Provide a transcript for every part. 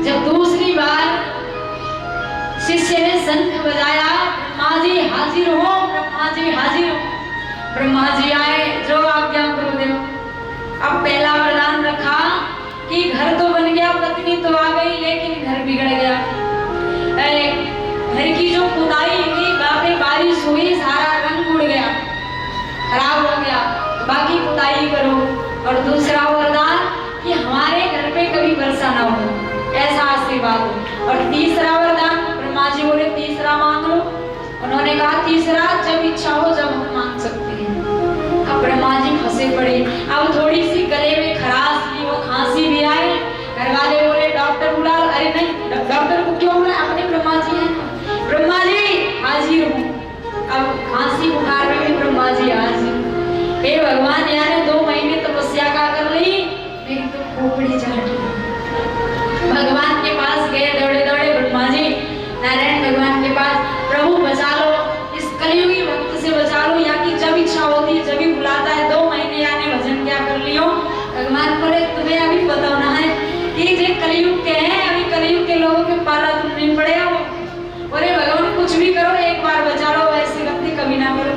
जब दूसरी बार शिष्य ने शंख बजाया, ब्रह्मा जी हाजिर हो, ब्रह्मा जी हाजिर हो। ब्रह्मा जी आए, जो आज्ञा गुरुदेव। अब पहला वरदान रखा कि घर तो बन गया, पत्नी तो आ गई, लेकिन घर बिगड़ गया। घर की जो पुताई हुई, बापे बारिश हुई, सारा रंग उड़ गया, खराब हो गया, बाकी पुताई करो। और दूसरा वरदान कि हमारे घर पे कभी वर्षा ना हो, ऐसा आशीर्वाद हो। और तीसरा वरदान ब्रह्मा जी बोले तीसरा मांग लो। उन्होंने कहा तीसरा जब इच्छा हो जब हम मांग सकते हैं। अब ब्रह्मा जी फंसे पड़े। अब थोड़ी सी गले में खराश की, वो खांसी भी आई। घर वाले बोले डॉक्टर बुला। अरे नहीं, डॉक्टर को क्यों बुलाया, अपने ब्रह्मा जी हैं। ब्रह्मा जी हाजिर हूँ। अब खांसी बुखार में भी ब्रह्मा जी हाजिर। हे भगवान, यानी 2 महीने तपस्या का कर ली, मेरी तो खोपड़ी चाट ली। भगवान के पास गए दौड़े दौड़े ब्रह्मा जी, नारायण भगवान के पास, प्रभु बचा लो, इस कलियुगी भक्त से बचा लो, या कि जब इच्छा होती है जब भी बुलाता है। 2 महीने यानी भजन क्या कर लियो। भगवान बोले तुम्हें अभी पता होना है कि जे कलियुग के हैं, अभी कलियुग के लोगों के पाला तुम नहीं पड़े हो। बोले भगवान कुछ भी करो, एक बार बचा लो, ऐसी गलती कभी ना करो।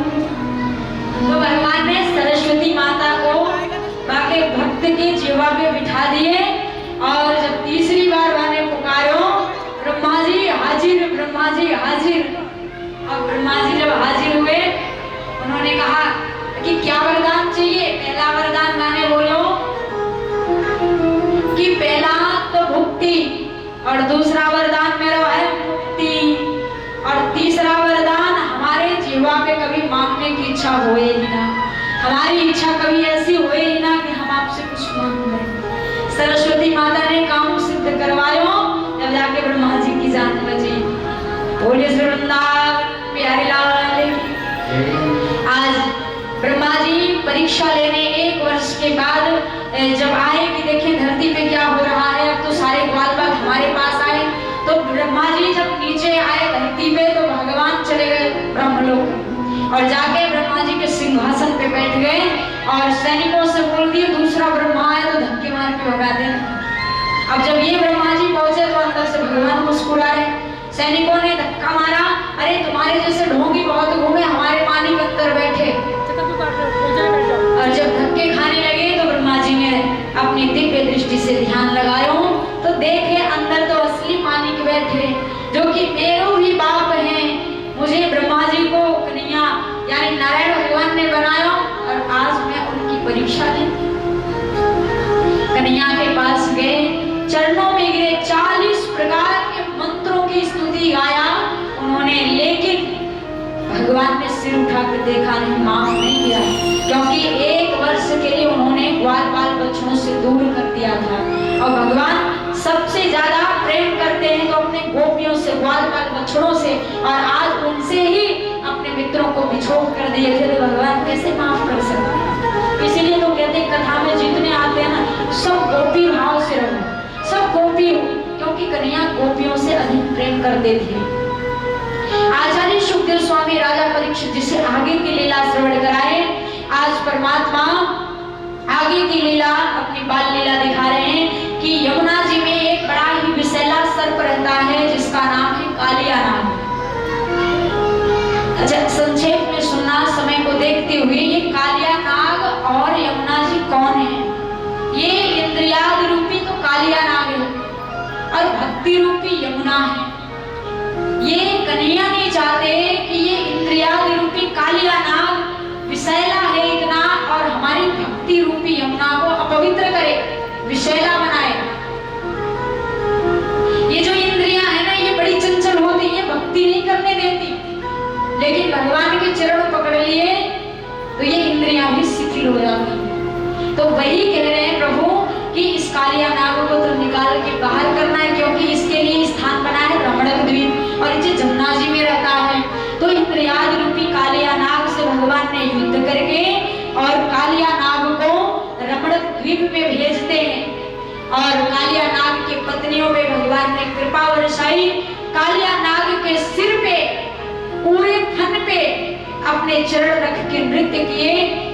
तो भगवान ने सरस्वती माता को बाके भक्त के जीवा पे बिठा दिए। और जब तीसरी बार मैंने पुकारो, ब्रह्मा जी हाजिर, ब्रह्मा जी हाजिर। अब ब्रह्मा जी जब हाजिर हुए, उन्होंने कहा कि क्या वरदान चाहिए। पहला वरदान मैंने बोलो कि पहला तो भुक्ति, और दूसरा वरदान मेरा है मुक्ति, और तीसरा वरदान हमारे जीवा पे कभी मांगने की इच्छा होए ही ना, हमारी इच्छा कभी ऐसी होए ही ना कि हम आपसे कुछ मांग रहे। सरस्वती माता ने काम सिद्ध करवायो, जब जाके ब्रह्मा जी की जान बची। बोले श्री वृंदावन प्यारे लाल की। आज ब्रह्मा जी परीक्षा लेने 1 वर्ष के बाद जब आए कि देखें धरती पे क्या हो रहा है, अब तो सारे ग्वाल बाग हमारे पास आए। तो ब्रह्मा जी जब नीचे आए धरती पे, तो भगवान चले गए ब्रह्मलोक और जाके ब्रह्मा जी के सिंहासन पे बैठ गए और सैनिकों से बोल दिए दूसरा ब्रह्मा आए तो धक्के मार के भगा देना। अब जब ये ब्रह्मा जी पहुंचे तो अंदर से भगवान मुस्कुराए। सैनिकों ने धक्का मारा, अरे तुम्हारे जैसे ढोंगी बहुत घूमे, हमारे पानी के अंदर बैठे। और जब धक्के खाने लगे तो ब्रह्मा जी ने अपनी दिव्य दृष्टि से ध्यान लगायो तो देखे अंदर तो असली मानिक बैठे, जो कि मेरो भी बाप हैं। मुझे ब्रह्मा जी को कन्हैया यानी नारायण भगवान ने बनाया और आज मैं उनकी परीक्षा ली। कन्हैया के पास गए, चरणों में गिरे, 40 प्रकार के मंत्रों की स्तुति गाया उन्होंने, लेकिन भगवान ने सिर उठाकर देखा नहीं, माफ नहीं किया, क्योंकि 1 वर्ष के लिए उन्होंने ग्वाल बाल बच्चों से दूर कर दिया था। और भगवान सबसे ज्यादा प्रेम करते हैं तो अपने गोपियों से, ग्वाल बाल बच्चों से, और आज उनसे ही अपने मित्रों को बिछोड़ कर दिए थे, तो भगवान कैसे माफ कर सकते। इसीलिए तो कहते कथा में जितने आते हैं ना, सब गोपी भाव से रहो, सब गोपी हो, क्योंकि कन्हैया गोपियों से अधिक प्रेम करते थे। आचार्य सुखदेव स्वामी राजा परीक्षित जिसे आगे की लीला श्रवण कराए, आज परमात्मा आगे की लीला अपनी बाल लीला दिखा रहे हैं कि यमुना जी में एक बड़ा ही विषैला सर्प रहता है जिसका नाम है कालिया नाग। अच्छा, संक्षेप में सुनना समय को देखते हुए, ये कालिया नाग और यमुना जी कौन है। ये इंद्रियाद रूपी तो कालिया नाग है और भक्ति रूपी यमुना है। ये कन्हैया नहीं चाहते कि ये इंद्रियाद रूपी कालिया नाग विषैला है इतना और हमारी भक्ति रूपी यमुना को अपवित्र करे, विषैला बनाए। ये जो इंद्रियां है ना, ये बड़ी चंचल होती है, भक्ति नहीं करने देती, लेकिन भगवान के चरण पकड़ लिए तो ये इंद्रियां भी शिथिल हो जाती है। तो वही कह रहे हैं प्रभु कि इस कालिया नाग को तो निकाल के बाहर करना है, क्योंकि इसके लिए स्थान बना है रमणक द्वीप और ये जमुना जी में रहता है। तो इंद्रियाद रूपी कालिया नाग से भगवान ने युद्ध करके और कालिया नाग को रमणक द्वीप में भेजते हैं और कालिया नाग की पत्नियों पे भगवान ने कृपा वर्षाई। कालिया नाग के सिर पे, पूरे फन पे अपने चरण रख के नृत्य किए,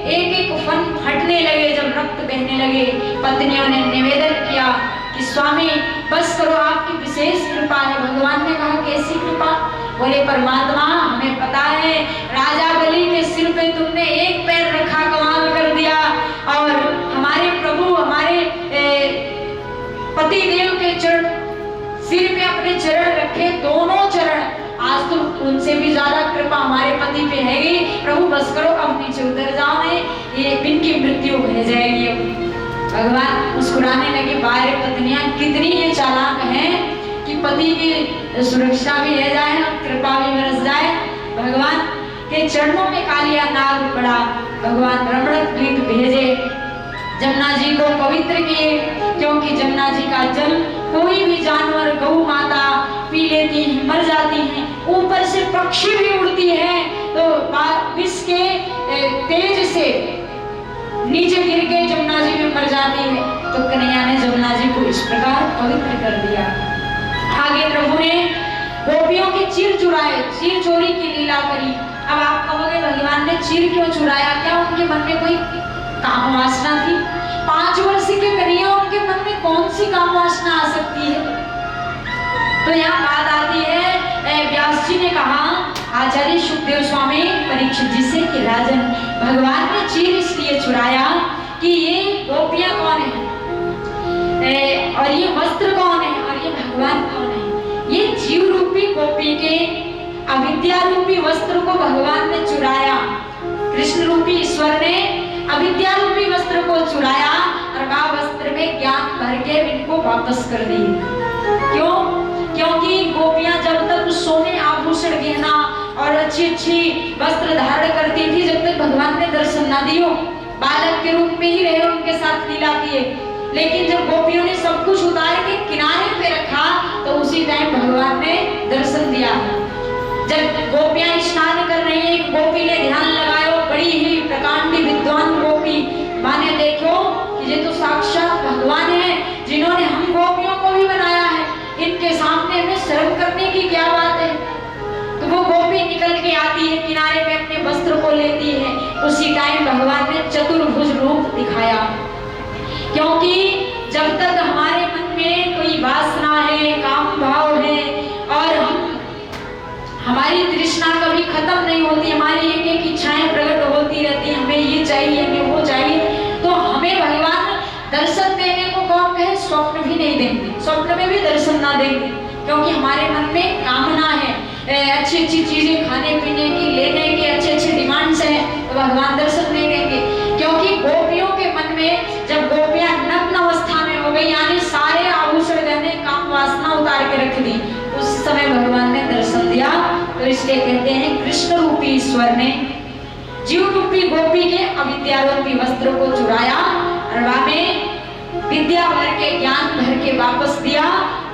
एक एक फन फटने लगे, जब रक्त बहने लगे, पत्नियों ने निवेदन किया कि कि स्वामी बस करो, आपकी विशेष कृपा है। भगवान ने कहा कैसी कृपा? बोले परमात्मा हमें पता है राजा बलि के सिर पे तुमने एक पैर रखा, कमाल कर दिया, और हमारे प्रभु हमारे पति देव के चरण सिर पे अपने चरण रखे, दोनों चरण, आज तो उनसे भी ज्यादा कृपा हमारे पति पे हैगी। प्रभु बस करो, अब नीचे उतर जाओ, नहीं ये इनकी मृत्यु हो जाएगी। अब भगवान मुस्कुराने लगे। बाहर पत्नियां कितनी ये चालाक हैं कि पति की सुरक्षा भी रह जाए और कृपा भी बरस जाए। भगवान के चरणों में कालिया नाग पड़ा। भगवान रमणक गीत भेजे, जमुना जी को पवित्र किए, क्योंकि जमुना जी का जल कोई भी जानवर, गौ माता पी लेती है, मर जाती हैं। ऊपर से पक्षी भी उड़ती है तो विष के तेज से नीचे गिर के जमुना जी में मर जाती है। तो कन्हैया ने जमुना जी को इस प्रकार पवित्र कर दिया। आगे प्रभु ने गोपियों के चीर चुराए, चीर चोरी की लीला करी। अब आप कहोगे भगवान ने चीर क्यों चुराया? क्या उनके मन में कोई काम वासना थी? 5 वर्ष के कन्हैया, उनके मन में कौन सी काम वासना आ सकती है? तो यहाँ बात आती है, व्यास जी ने कहा आचार्य सुखदेव स्वामी परीक्षित जी से कि राजन, भगवान ने चीर इसलिए चुराया कि ये गोपियां कौन है और ये वस्त्र कौन है और ये भगवान कौन है। ये जीव रूपी गोपी के अविद्या रूपी वस्त्र को भगवान ने चुराया। कृष्ण रूपी ईश्वर ने अविद्या रूपी वस्त्र को चुराया और वह वस्त्र में ज्ञान भर के इनको वापस कर दिए। क्यों? क्योंकि गोपियां जब तक सोने आभूषण गहना और अच्छी अच्छी वस्त्र धारण करती थी, जब तक भगवान ने दर्शन ना दियो, बालक के रूप में ही रहे, उनके साथ लीला किए। लेकिन जब गोपियों ने सब कुछ उतार के किनारे पे रखा तो उसी टाइम भगवान ने दर्शन दिया। जब गोपियां स्नान कर रही है, एक गोपी ने ध्यान लगाया, बड़ी ही प्रकांडी विद्वान गोपी, माने देखो कि ये तो साक्षात भगवान है जिन्होंने हम गोपियों को भी बनाया है, इनके सामने हमें शर्म करने की क्या बात है। तो वो गोपी निकल के आती है, किनारे पे अपने वस्त्र को लेती है। उसी टाइम भगवान ने चतुर्भुज रूप दिखाया, क्योंकि जब तक हमारे मन में कोई वासना है, काम भाव है और हमारी तृष्णा कभी खत्म नहीं होती, हमारी एक एक इच्छाएं प्रकट होती रहती, हमें ये चाहिए, हमें वो चाहिए, तो हमें भगवान दर्शन देने को कौन कहे? स्वप्न भी नहीं देंगे, स्वप्न में भी दर्शन ना देंगे, क्योंकि हमारे मन में कामना है, अच्छी अच्छी चीजें खाने पीने की, लेने की अच्छे अच्छे डिमांड्स हैं, तो भगवान दर्शन नहीं देंगे। क्योंकि गोपियों के मन में जब गोपियां नग्न अवस्था में हो गई, यानी सारे आभूषण गहने काम वासना उतार के रख दी, उस समय भगवान ने दर्शन दिया। तो इसलिए कहते हैं कृष्ण रूपी ईश्वर ने जीव रूपी गोपी के अविद्या रूपी वस्त्र को चुराया और में विद्या भर के, ज्ञान भर के वापस दिया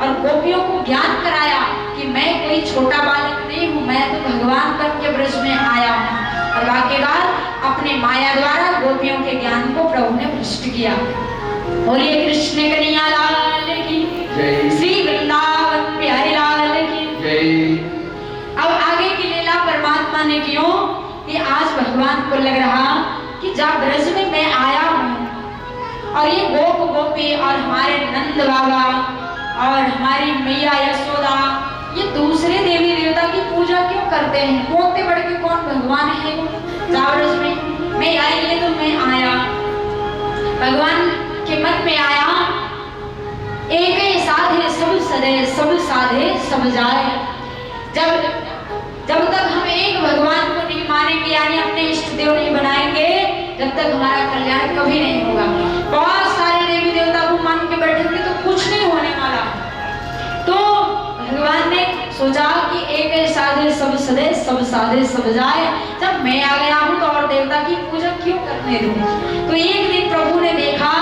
और गोपियों को ज्ञान कराया कि मैं कोई छोटा बालक नहीं हूँ, मैं तो भगवान बन के ब्रज में आया हूँ। और वाके बाद अपने माया द्वारा गोपियों के ज्ञान को प्रभु ने भ्रष्ट किया। बोलिए कृष्ण कन्हैया लाल की जय, श्री वृंदावन बिहारी लाल की जय। अब आगे की लीला परमात्मा ने क्यों कि आज भगवान को लग रहा कि जब ब्रज में मैं आया हूँ और ये गोप गोपी और हमारे नंद बाबा और हमारी मैया यशोदा ये दूसरे देवी देवता की पूजा क्यों करते हैं? कौन से बढ़ के कौन भगवान है वो? ब्रज में मैं आई तो मैं आया, भगवान के मन में आया, एक ही साधे सब सदे, सब साधे सब जाए। जब तक हम एक भगवान को नहीं मानेंगे, यानी अपने इष्ट देव नहीं बनाएंगे, जब तक हमारा कल्याण कभी नहीं होगा। बहुत सारे देवी देवता को मान के बैठेंगे तो कुछ नहीं होने वाला। तो भगवान ने सोचा कि एक साधे सब सदे, सब साधे सब जाए। जब मैं आ गया हूँ तो और देवता की पूजा क्यों करने दूं? तो एक दिन प्रभु ने देखा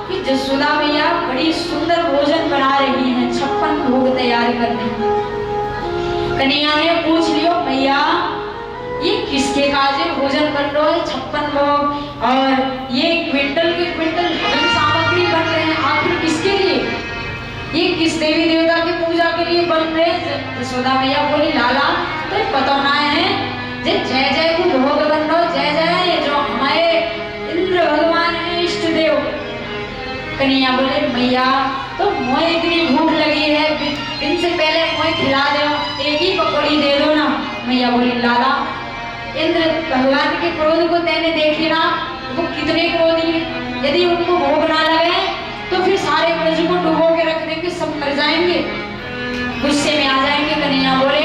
कि जसोदा मैया बड़ी सुंदर भोजन बना रही हैं, 56 भोग तैयार करने। कन्हैया ने पूछ लियो, मैया ये किसके काजे भोजन बन रहा है? 56 भोग और ये क्विंटल के क्विंटल हवन सामग्री बन रहे हैं, आखिर किसके लिए? ये किस देवी देवता की पूजा के लिए बन रहे हैं? यशोदा मैया बोली, लाला तो पता ना है, जय जय को भोग बन रहा, जय जय, ये जो हमारे इंद्र भगवान है, इष्ट देव। कन्हैया बोले, मैया तो तो मोए इतनी भूख लगी है, इनसे पहले मोए खिला दो, एक ही पकौड़ी दे दो ना। मैया बोली लाला, इंद्र भगवान के क्रोध को तेने देखी ना, वो कितने क्रोधी है। यदि उनको भोग ना लगे तो फिर सारे ब्रज को डुबो के रख देंगे, सब मर जाएंगे, गुस्से में आ जाएंगे। कन्हैया बोले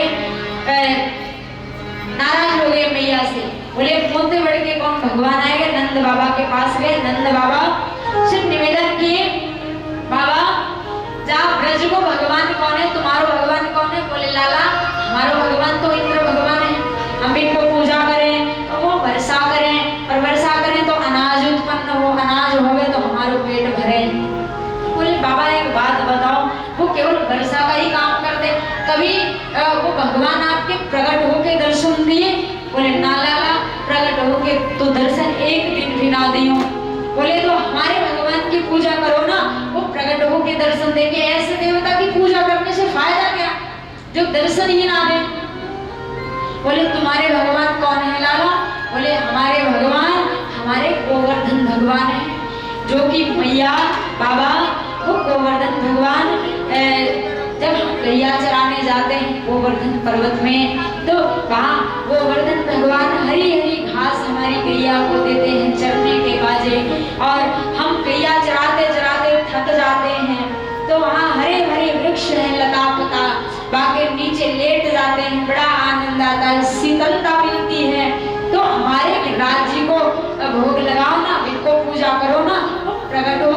नाराज हो गए मैया से, बोले मोते बढ़ के कौन भगवान आएगा। नंद बाबा के पास गए, नंद बाबा सिर्फ निवेदन किए, बाबा जा ब्रज को भगवान कौन है, तुम्हारो भगवान कौन है। बोले लाला हमारो भगवान तो इंद्र भगवान है, हम इनको पूजा करें तो वो वर्षा करें, और वर्षा करें तो अनाज उत्पन्न हो, अनाज हो गए तो हमारो पेट भरे। बोले बाबा एक बात बताओ, वो केवल वर्षा का ही काम करते, कभी वो भगवान आपके प्रकट होके दर्शन दिए। बोले ना लाला, प्रकट होके तो दर्शन एक दिन भी ना दियो। बोले तो हमारे भगवान की पूजा करो ना, वो प्रकट होके दर्शन देंगे। ऐसे देवता की पूजा करने से फायदा क्या, जो दर्शन ही ना दे। बोले तुम्हारे भगवान कौन है लाला। बोले हमारे भगवान हमारे गोवर्धन भगवान है, जो कि मैया बाबा वो गोवर्धन भगवान जब हम गैया चराने जाते हैं गोवर्धन पर्वत में, तो वहाँ गोवर्धन भगवान हरी हरी घास हमारी गैया को देते हैं चरने के बाजे, और हम गैया चराते चराते थक जाते हैं तो वहाँ हरे भरे वृक्ष हैं, लता पता बाके नीचे लेट जाते हैं, बड़ा आनंद आता है, शीतलता मिलती है। तो हमारे राज्य को भोग लगाओ